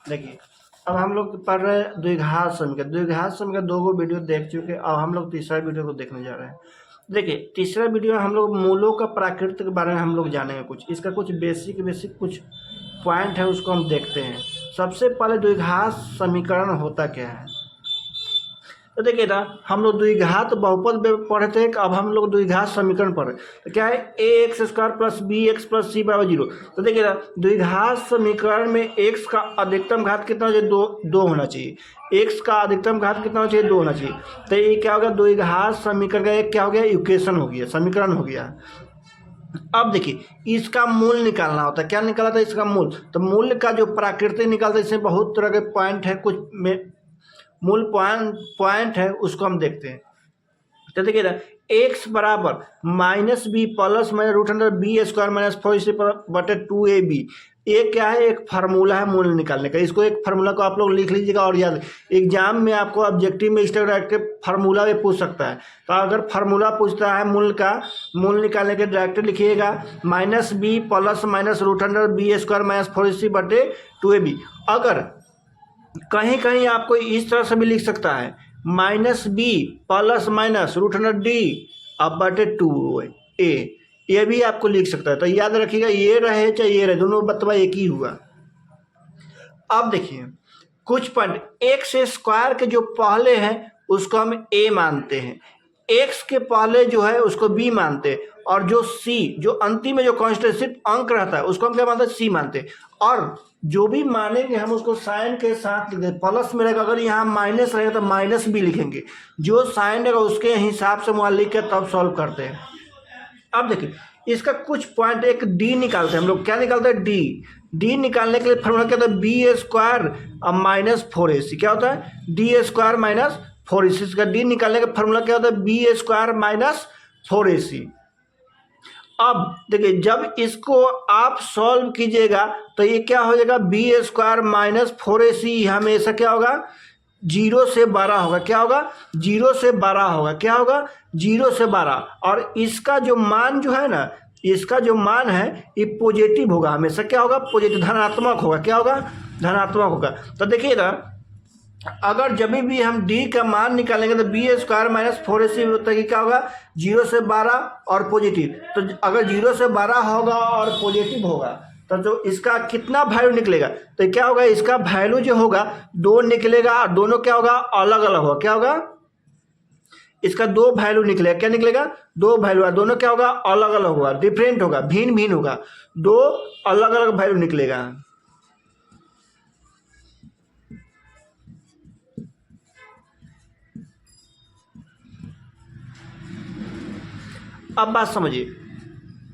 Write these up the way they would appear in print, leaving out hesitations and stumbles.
देखिए, अब हम लोग पढ़ रहे हैं द्विघात समीकरण। द्विघात समीकरण 2 गो वीडियो देख चुके हैं। अब हम लोग तीसरा वीडियो को देखने जा रहे हैं। देखिए, तीसरा वीडियो में हम लोग मूलों का प्राकृत के बारे में हम लोग जानेंगे। कुछ इसका कुछ बेसिक कुछ पॉइंट है, उसको हम देखते हैं। सबसे पहले द्विघात समीकरण होता क्या है। तो देखिए ना, हम लोग द्विघात बहुपद में पढ़े थे, अब हम लोग द्विघात समीकरण पढ़ रहे। तो क्या है, a x square plus b x plus c बराबर 0। तो देखिए ना, द्विघात समीकरण में एक्स का अधिकतम घात कितना होना चाहिए, दो होना चाहिए। एक्स का अधिकतम घात कितना होना चाहिए, 2 होना चाहिए। तो ये क्या हो गया, द्विघात समीकरण का एक क्या हो गया, इक्वेशन हो गया, समीकरण हो गया। अब देखिए, इसका मूल निकालना होता है। क्या निकाला था इसका मूल, तो मूल का जो प्राकृतिक निकालता है, इसमें बहुत तरह के पॉइंट है। कुछ में मूल पॉइंट है, उसको हम देखते हैं। तो देखिए ना, एक्स बराबर minus b plus minus root under b square minus 4/2ab। ये क्या है, एक फार्मूला है मूल निकालने का। इसको एक फार्मूला को आप लोग लिख लीजिएगा। और याद, एग्जाम में आपको ऑब्जेक्टिव में इस तरह के फार्मूला भी पूछ सकता है। तो अगर फार्मूला पूछता है मूल का, मूल निकालने के डायरेक्ट लिखिएगा minus b plus minus root under b square minus 4/2ab। अगर कहीं कहीं आपको इस तरह से भी लिख सकता है, minus b plus minus root under D अब बटे 2a। ये भी आपको लिख सकता है। तो याद रखिएगा, ये रहे चाहे ये रहे, दोनों बतवा एक ही हुआ। अब देखिए, कुछ पॉइंट एक्स स्क्वायर के जो पहले हैं उसको हम a मानते हैं, एक्स के पहले जो है उसको b मानते हैं, और जो c जो अंतिम में जो कांस्टेंट सिर्फ अंक रहता है उसको हम क्या मानते हैं, c मानते हैं। और जो भी मानेंगे हम उसको साइन के साथ लिख दें। प्लस में रहेगा, अगर यहाँ माइनस रहेगा तो माइनस भी लिखेंगे। जो साइन रहेगा उसके हिसाब से वहाँ लिख के तब सॉल्व करते हैं। अब देखिए, इसका कुछ पॉइंट, एक डी निकालते हैं हम लोग। क्या निकालते हैं, डी निकालने के लिए फॉर्मूला क्या होता है, बी स्क्वायर माइनस 4ac। क्या होता है, डी स्क्वायर माइनस 4ac। इसका डी निकालने का फॉर्मूला क्या होता है, बी स्क्वायर माइनस 4ac। अब देखिए, जब इसको आप सॉल्व कीजिएगा तो ये क्या हो जाएगा, बी स्क्वायर माइनस 4ac हमेशा क्या होगा, 0 से 12 होगा। क्या होगा, 0 से 12 होगा। क्या होगा, 0 से 12। और इसका जो मान जो है ना, इसका जो मान है ये पॉजिटिव होगा हमेशा। क्या होगा, पॉजिटिव, धनात्मक होगा। क्या होगा, धनात्मक होगा। तो देखिए ना, अगर जब भी हम d का मान निकालेंगे तो बी स्क्वायर माइनस 4ac होता है कि क्या होगा, 0 से 12 और पॉजिटिव। तो अगर 0 से 12 होगा और पॉजिटिव होगा तो जो इसका कितना वैल्यू निकलेगा, तो क्या होगा, इसका वैल्यू जो होगा 2 निकलेगा। और दोनों क्या होगा, अलग अलग होगा। क्या होगा, इसका 2 वैल्यू निकलेगा। क्या निकलेगा, 2 वैल्यू, दोनों क्या होगा, अलग अलग होगा, डिफरेंट होगा, भिन्न भिन्न होगा। 2 अलग अलग वैल्यू निकलेगा। अब बात समझिए,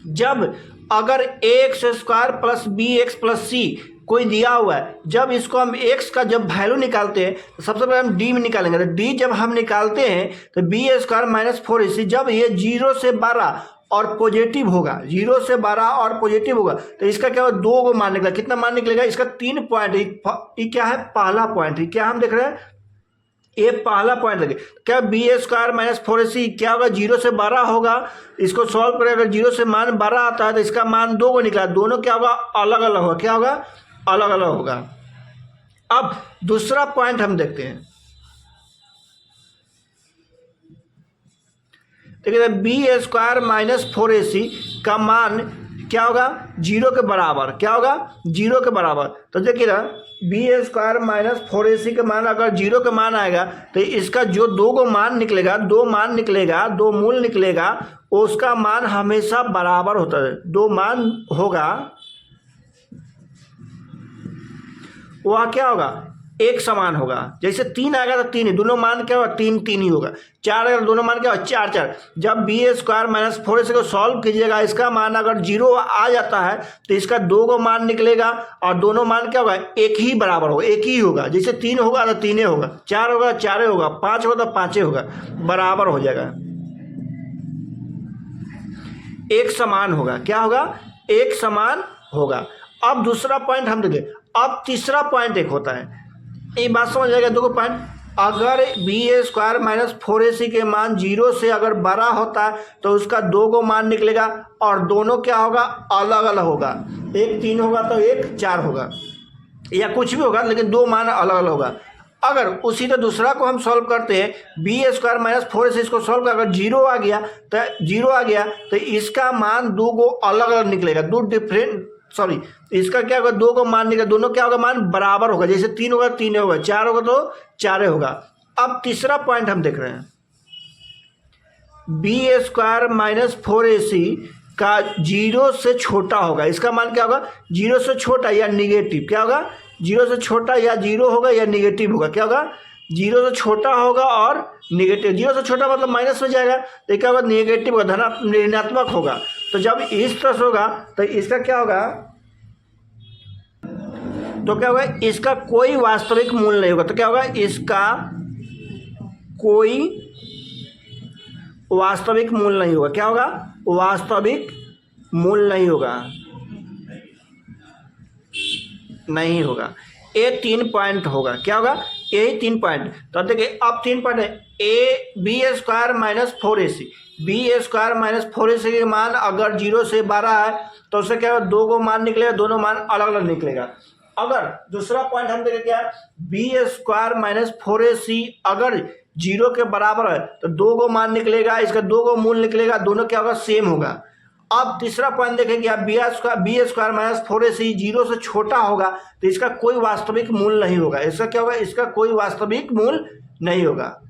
जब अगर x square plus b x plus c कोई दिया हुआ है, जब इसको हम एक्स का जब वैल्यू निकालते हैं तो सबसे पहले हम डी में निकालेंगे। तो डी जब हम निकालते हैं तो बी स्क्वायर माइनस 4ac, जब ये 0 से 12 और पॉजिटिव होगा, 0 से 12 और पॉजिटिव होगा, तो इसका क्या होगा, 2 को मान निकलेगा। कितना मान निकलेगा, इसका 3 पॉइंट। ये क्या है, पहला पॉइंट है। क्या हम देख रहे हैं, ये पहला पॉइंट लगे। क्या बी स्क्वायर माइनस 4ac क्या होगा, 0 से 12 होगा। इसको सॉल्व करें, अगर 0 से मान 12 आता है तो इसका मान 2 को निकला। दोनों क्या होगा, अलग अलग होगा। क्या होगा, अलग अलग होगा। अब दूसरा पॉइंट हम देखते हैं। देखिए, बी स्क्वायर माइनस 4ac का मान क्या होगा, 0 के बराबर। क्या होगा, 0 के बराबर। तो देखिए ना, बी स्क्वायर माइनस 4ac का मान अगर 0 का मान आएगा तो इसका जो 2 को मान निकलेगा, 2 मान निकलेगा, 2 मूल निकलेगा, उसका मान हमेशा बराबर होता है। 2 मान होगा, वह क्या होगा, एक समान होगा। जैसे 3 आएगा तो 3 ही, दोनों मान क्या होगा, 3 3 ही होगा। 4 आएगा, दोनों मान क्या होगा, 4 4। जब बी स्क्वायर माइनस 4ac को सॉल्व कीजिएगा, इसका मान अगर 0 आ जाता है तो इसका 2 को मान निकलेगा, और दोनों मान क्या होगा, एक ही बराबर होगा, एक ही होगा। जैसे 3 होगा तो 3 होगा, 4 होगा 4 होगा, 5 होगा तो 5 होगा, बराबर हो जाएगा, एक समान होगा। क्या होगा, एक समान होगा। अब दूसरा पॉइंट हम देखें। अब तीसरा पॉइंट एक होता है, ये बात समझ जाएगा। दो पॉइंट, अगर बी स्क्वायर माइनस 4ac के मान 0 से अगर बड़ा होता है तो उसका 2 को मान निकलेगा, और दोनों क्या होगा, अलग अलग होगा। एक 3 होगा तो एक 4 होगा। या कुछ भी होगा, लेकिन दो मान अलग अलग होगा। अगर उसी तरह दूसरा को हम सॉल्व करते हैं, बी स्क्वायर माइनस 4ac इसको सॉल्व कर अगर जीरो आ गया तो इसका मान दो को अलग अलग निकलेगा, दो डिफरेंट सॉरी इसका क्या होगा, दो को मान निकलेगा, दोनों क्या होगा, मान बराबर होगा। जैसे 3 होगा 3 होगा, 4 होगा तो 4 होगा। अब तीसरा पॉइंट हम देख रहे हैं, बी स्क्वायर माइनस 4ac का जीरो से छोटा होगा, इसका मान क्या होगा, जीरो से छोटा या निगेटिव, क्या होगा, जीरो से छोटा या जीरो होगा या निगेटिव होगा, क्या होगा, जीरो से छोटा होगा और निगेटिव। जीरो से छोटा मतलब माइनस में जाएगा, तो क्या होगा, निगेटिव होगा, ऋणात्मक होगा। तो जब इस तरह से होगा तो इसका क्या होगा, तो क्या होगा, इसका कोई वास्तविक मूल्य नहीं होगा। तो क्या होगा, इसका कोई वास्तविक मूल्य नहीं होगा, क्या होगा, वास्तविक मूल्य नहीं होगा। ये 3 पॉइंट होगा, क्या होगा, यही 3 पॉइंट। तो देखिए अब 3 पॉइंट है, a b square minus 4ac, b square minus 4ac के मान अगर 0 से 12 है तो उससे क्या होगा, दो को मान निकलेगा, दोनों मान अलग अलग निकलेगा। अगर दूसरा पॉइंट हम देखें क्या, बी स्क्वायर माइनस 4ac अगर 0 के बराबर है तो दो को मान निकलेगा, इसका दो को मूल निकलेगा, दोनों क्या होगा, सेम होगा। अब तीसरा पॉइंट देखेंगे आप, बी स्क्वायर माइनस 4ac 0 से छोटा होगा तो इसका कोई वास्तविक मूल्य नहीं होगा। इसका क्या होगा, इसका कोई वास्तविक मूल्य नहीं होगा।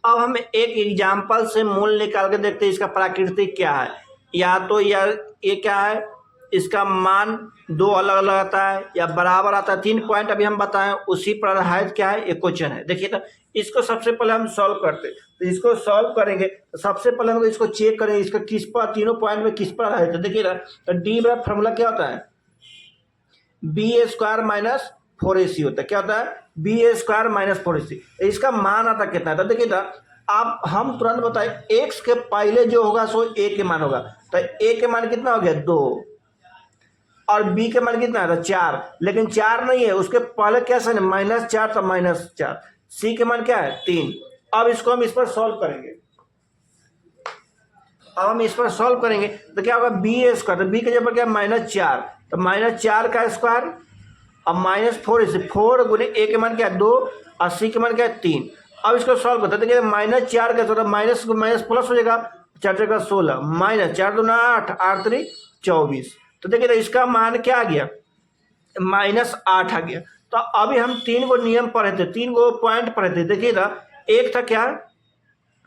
अब हम एक एग्जाम्पल से मूल्य निकाल के देखते हैं इसका प्राकृतिक क्या है। या तो ये क्या है, इसका मान दो अलग अलग आता है या बराबर आता है। 3 पॉइंट अभी हम बताएं, उसी पर आधारित क्या है, एक क्वेश्चन है। देखिए तो इसको सबसे पहले हम सॉल्व करते हैं। तो इसको सॉल्व करेंगे तो सबसे पहले हम इसको चेक करेंगे इसका किस पर, तीनों पॉइंट में किस पर आधारित है। देखिए तो डी में फॉर्मूला क्या होता है, बी स्क्वायर माइनस 4ac होता है, क्या होता है, बी स्क्वायर माइनस 4ac। इसका मान आता कितना है, तो देखिए तो आप हम तुरंत बताएं, एक्स के पहले जो होगा सो ए के मान होगा। तो ए के मान कितना हो गया, 2, और बी के मान कितना है, 4, लेकिन 4 नहीं है, उसके पहले क्या है, -4, तो -4। सी के मान क्या है, 3। अब इसको हम इस पर सॉल्व करेंगे, तो क्या होगा, बी स्क्वायर, तो बी के जगह क्या है, -4, तो -4 का स्क्वायर, अब -4 4 गुने ए के मान क्या है, 2, और सी के मान क्या है, 3। अब इसको सॉल्व करते हैं, देखिए -4 का तो माइनस माइनस प्लस हो जाएगा, 4 का 16, -4 दूना 8, 8 3 24। तो देखिए तो इसका मान क्या आ गया, -8 आ गया। तो अभी हम 3 को नियम पढ़े थे, 3 को पॉइंट पढ़े थे। देखिए ना, एक था क्या,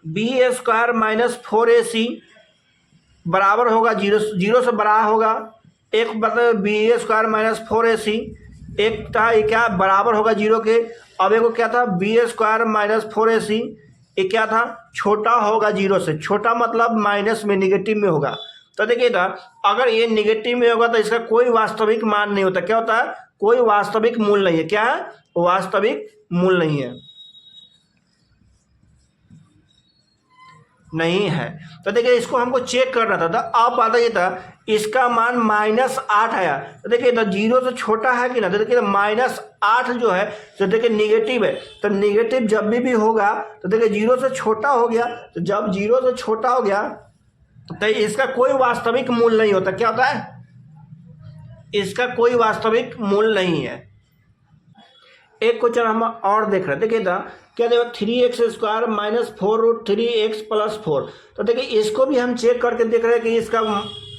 बी स्क्वायर माइनस 4ac बराबर होगा 0 से बड़ा होगा, एक मतलब बी स्क्वायर माइनस 4ac, एक था ये क्या बराबर होगा 0 के। अब एक क्या था, बी स्क्वायर माइनस 4ac, ये क्या था, छोटा होगा 0 से, छोटा मतलब माइनस में, निगेटिव में होगा। तो देखिए ना, अगर ये निगेटिव में होगा तो इसका कोई वास्तविक मान नहीं होता, क्या होता है, कोई वास्तविक मूल्य नहीं है, क्या है, वास्तविक मूल्य नहीं है। तो देखिए इसको हमको चेक करना था, तो अब आता ये था, इसका मान -8 आया। तो देखिए तो 0 से छोटा है कि ना, तो देखिए -8 जो है तो देखिए निगेटिव है, तो निगेटिव जब भी होगा तो देखिए 0 से छोटा हो गया, तो जब 0 से छोटा हो गया तो इसका कोई वास्तविक मूल्य नहीं होता, क्या होता है, इसका कोई वास्तविक मूल्य नहीं है। एक क्वेश्चन हम और देख रहे हैं, देखिए था क्या देखो, 3x स्क्वायर -4√3x + 4। तो देखिए इसको भी हम चेक करके देख रहे हैं कि इसका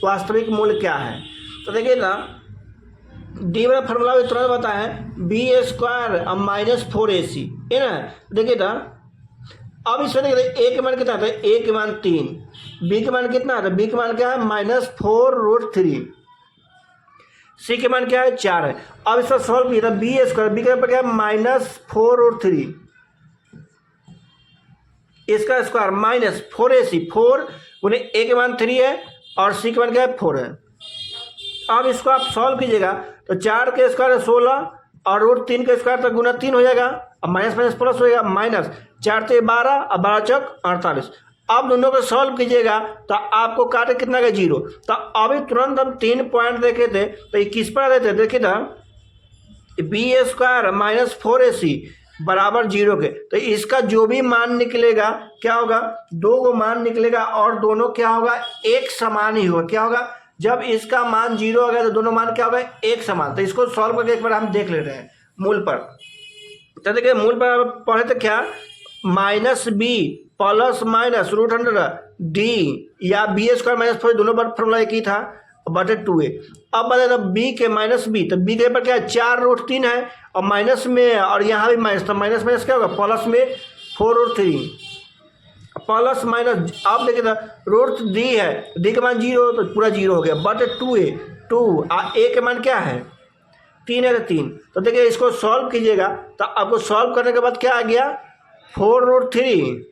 वास्तविक मूल्य क्या है। तो देखिए ना, डी वाला फॉर्मूला भी तुरंत बताएं, बी स्क्वायर -4ac है ना। देखिए था अब इसमें देखिए ए के मान कितना था, ए के मान 3, बी के मान कितना था, बी के मान क्या है, -4√3, सी के मान क्या है, 4 है। अब इसका सॉल्व किया था, बी स्क्वायर, बी के मान क्या है, -4√3, इसका स्क्वायर -4ac, 4 गुने ए के मान 3 है और सी के मान क्या है, 4 है। अब इसको आप सॉल्व कीजिएगा तो 4 के स्क्वायर 16 और √3 के स्क्वायर तो गुना 3 हो जाएगा, अब माइनस माइनस प्लस हो जाएगा, -4 से 12 और 12 चौक 48। अब दोनों को सॉल्व कीजिएगा तो आपको काटे कितना का, 0। तो अभी तुरंत हम 3 पॉइंट देखे थे, तो ये किस पर देते, देखिए था बी स्क्वायर -4ac बराबर 0 के, तो इसका जो भी मान निकलेगा क्या होगा, 2 को मान निकलेगा और दोनों क्या होगा, एक समान ही होगा, क्या होगा, जब इसका मान 0 हो गया तो दोनों मान क्या हो गए, एक समान। तो इसको सॉल्व करके एक बार हम देख ले रहे हैं मूल पर। तो देखिए मूल पर पढ़े तो क्या, minus b plus minus root under D या बी स्क्वायर माइनस 4, दोनों बार फॉर्मूला एक ही था, बटे 2a। अब बता दो बी के माइनस बी, तो बी के पर क्या है 4√3 है और माइनस में, और यहाँ भी माइनस, तो माइनस माइनस क्या होगा प्लस में 4√3 प्लस माइनस। आप देखिए रूट डी है, डी के मान 0 तो पूरा 0 हो गया, बटे 2a 2 a के मान क्या है 3 है तो 3। तो देखिए इसको सॉल्व कीजिएगा तो आपको सॉल्व करने के बाद क्या आ गया 4√3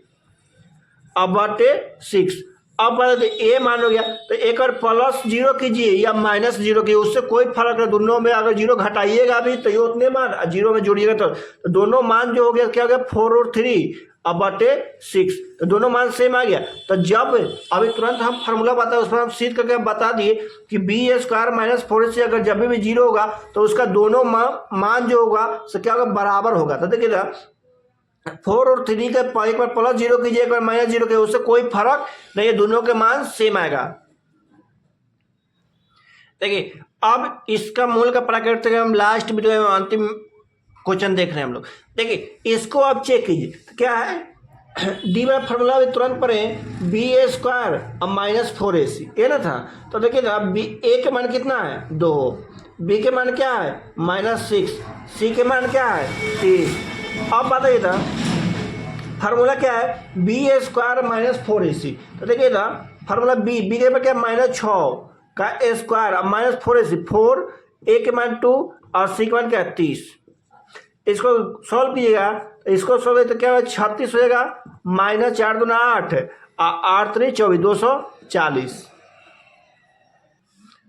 अब बटे 6। अब ए मान हो गया तो एक और प्लस 0 कीजिए या माइनस 0 कीजिए, उससे कोई फर्क नहीं। दोनों में अगर 0 घटाइएगा भी तो ये उतने मान, 0 में जोड़िएगा तो दोनों मान जो हो गया क्या हो गया 4√3 अब बटे 6, तो दोनों मान सेम आ गया। तो जब अभी तुरंत हम फार्मूला बताए उस पर हम सीध करके बता दिए कि बी स्क्वायर माइनस 4ac अगर जब भी 0 होगा तो उसका दोनों मान जो होगा सो क्या होगा बराबर होगा। तो देखिएगा 4 और 3 के एक बार प्लस 0 कीजिए एक बार माइनस 0 कीजिए, उससे कोई फर्क नहीं है, दोनों के मान सेम आएगा। देखिए अब इसका मूल का प्राकृतिक हम लास्ट वीडियो में अंतिम क्वेश्चन देख रहे हैं हम लोग। देखिए इसको आप चेक कीजिए तो क्या है डी में फॉर्मूला भी तुरंत पढ़े बी ए स्क्वायर अब माइनस 4ac ये ना था। तो देखिए ना बी ए के मान कितना है 2, बी के मान क्या है -6, सी के मान क्या है 3। अब बताइए था फार्मूला क्या है बी ए स्क्वायर माइनस 4ac। तो देखिए ना फार्मूला बी के मान क्या -6 का ए स्क्वायर अब माइनस 4ac, 4 ए के मान 2 और सी के मान क्या है 30। इसको सॉल्व कीजिएगा तो इसको सॉल्व तो क्या होगा 36 हो जाएगा, -4 दूना 8 8 3 24 240।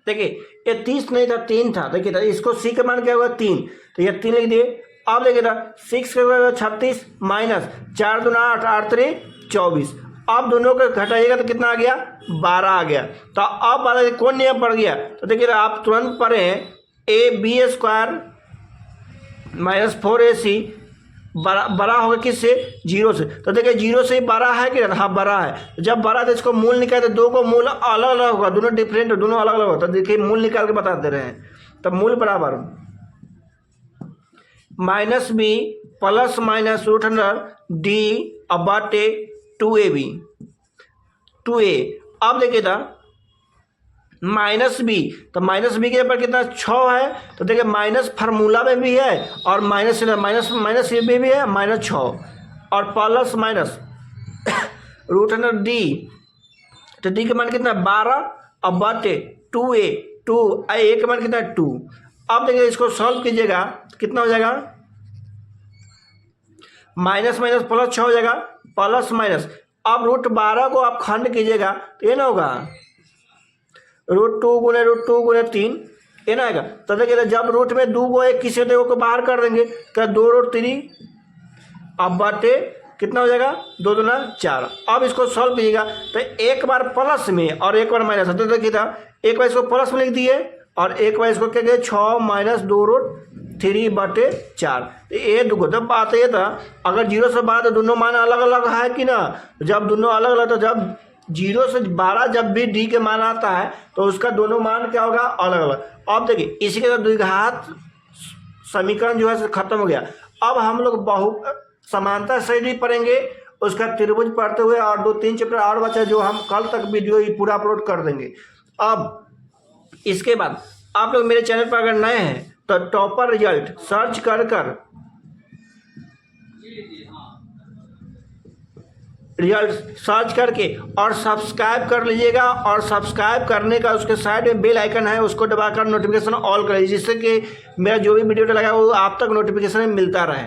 देखिए ये 30 नहीं था 3 था। देखिए इसको सी का मान क्या होगा 3, तो ये 3 लिख दिए। अब देखिए 6 का 36 -4 दूना 8 8 3 24। अब दोनों को घटाइएगा तो कितना आ गया 12 आ गया। तो अब बात कौन नियम पड़ गया, तो देखिए आप तुरंत पढ़ें ए बी स्क्वायर माइनस 4ac बड़ा होगा किससे 0 से। तो देखिए 0 से ही बड़ा है कि हाँ बड़ा है। जब बड़ा तो इसको मूल निकालते, दो को मूल अलग अलग होगा, दोनों डिफरेंट दोनों अलग अलग होता है। देखिए मूल निकाल के बता दे रहे हैं। तो मूल बराबर minus b plus minus root under D अब बाटे 2ab 2a। अब देखिए था माइनस बी, तो माइनस बी के ऊपर कितना 6 है। तो देखिए माइनस फार्मूला में भी है और माइनस माइनस में भी है -6 और plus minus root under D, तो डी के मान कितना 12 अब बटे 2a 2 ए के मान कितना 2। अब देखिए इसको सॉल्व कीजिएगा कितना हो जाएगा माइनस माइनस प्लस 6 हो जाएगा प्लस माइनस। अब रूट 12 को आप खंड कीजिएगा तो ये ना होगा √2 गुने √2 गुने 3 ये ना आएगा। तो देखिए जब रूट में 2 को एक किसी दो को बाहर कर देंगे क्या 2√3 अब बाटे कितना हो जाएगा 2 दूना 4। अब इसको सॉल्व कीजिएगा तो एक बार प्लस में और एक बार माइनस। तो देखिए था एक बार इसको प्लस में लिख दिए और एक बार इसको क्या किया 6 - 2√3 बटे 4। ये दुगो तो बात ये था अगर 0 से 12 तो दोनों मान अलग अलग है कि ना। जब दोनों अलग अलग तो जब 0 से 12 जब भी डी के मान आता है तो उसका दोनों मान क्या होगा अलग अलग। अब देखिए इसी के साथ द्विघात समीकरण जो है खत्म हो गया। अब हम लोग समानता श्रेणी पढ़ेंगे, उसका त्रिभुज पढ़ते हुए और 2-3 चैप्टर और बचा जो हम कल तक वीडियो पूरा अपलोड कर देंगे। अब इसके बाद आप लोग मेरे चैनल पर अगर नए हैं तो टॉपर रिजल्ट सर्च कर रिजल्ट सर्च करके और सब्सक्राइब कर लीजिएगा। और सब्सक्राइब करने का उसके साइड में बेल आइकन है उसको दबाकर नोटिफिकेशन ऑल कर लीजिए, जिससे कि मेरा जो भी वीडियो लगा वो आप तक नोटिफिकेशन मिलता रहे।